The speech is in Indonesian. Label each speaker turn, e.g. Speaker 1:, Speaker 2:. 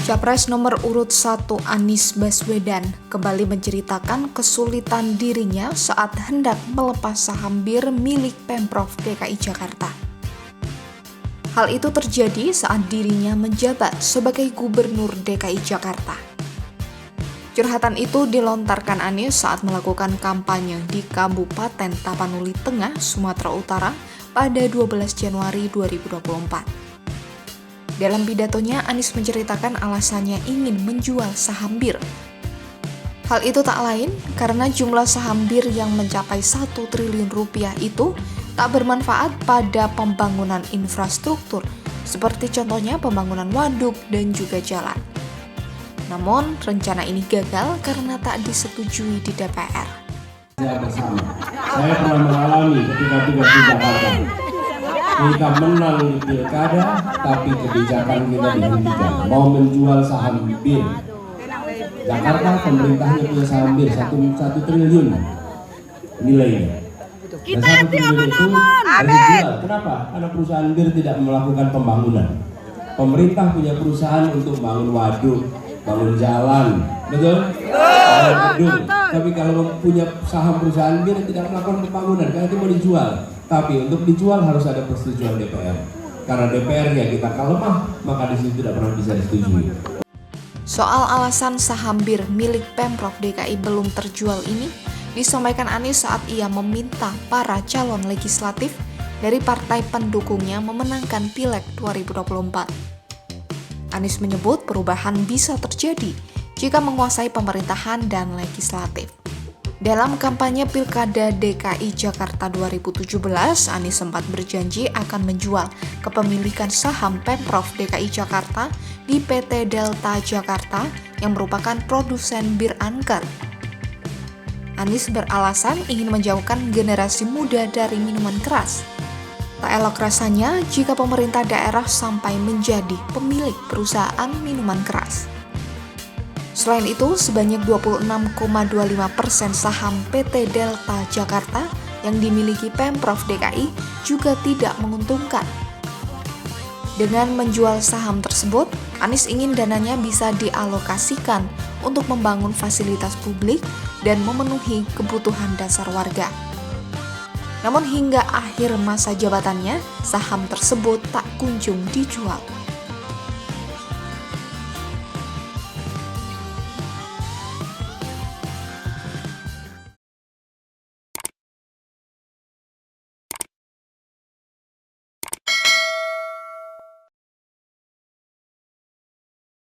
Speaker 1: Capres nomor urut 1 Anies Baswedan kembali menceritakan kesulitan dirinya saat hendak melepas saham BIR milik Pemprov DKI Jakarta. Hal itu terjadi saat dirinya menjabat sebagai Gubernur DKI Jakarta. Curhatan itu dilontarkan Anies saat melakukan kampanye di Kabupaten Tapanuli Tengah, Sumatera Utara pada 12 Januari 2024. Dalam pidatonya, Anies menceritakan alasannya ingin menjual saham BIR. Hal itu tak lain karena jumlah saham BIR yang mencapai 1 triliun rupiah itu tak bermanfaat pada pembangunan infrastruktur, seperti contohnya pembangunan waduk dan juga jalan. Namun, rencana ini gagal karena tak disetujui di DPR.
Speaker 2: Saya bersama. Saya pernah mengalami ketika tugas di Jakarta. Kita menang di pilkada, tapi kebijakan kita dihentikan. Mau menjual saham BIR. Jakarta pemerintahnya punya saham BIR 1 triliun nilainya. Dan 1 triliun itu harus dijual. Kenapa? Karena perusahaan BIR tidak melakukan pembangunan. Pemerintah punya perusahaan untuk bangun waduk, bangun jalan, betul? Gedung. Tapi kalau punya saham perusahaan BIR tidak melakukan pembangunan, karena itu mau dijual. Tapi untuk dijual harus ada persetujuan DPR. Karena DPR-nya kita lemah, maka di situ tidak pernah bisa disetujui.
Speaker 1: Soal alasan saham BIR milik Pemprov DKI belum terjual ini disampaikan Anies saat ia meminta para calon legislatif dari partai pendukungnya memenangkan Pileg 2024. Anies menyebut perubahan bisa terjadi jika menguasai pemerintahan dan legislatif. Dalam kampanye Pilkada DKI Jakarta 2017, Anies sempat berjanji akan menjual kepemilikan saham Pemprov DKI Jakarta di PT Delta Jakarta yang merupakan produsen bir angker. Anies beralasan ingin menjauhkan generasi muda dari minuman keras. Tak elok rasanya jika pemerintah daerah sampai menjadi pemilik perusahaan minuman keras. Selain itu, sebanyak 26,25% saham PT Delta Jakarta yang dimiliki Pemprov DKI juga tidak menguntungkan. Dengan menjual saham tersebut, Anies ingin dananya bisa dialokasikan untuk membangun fasilitas publik dan memenuhi kebutuhan dasar warga. Namun hingga akhir masa jabatannya, saham tersebut tak kunjung dijual.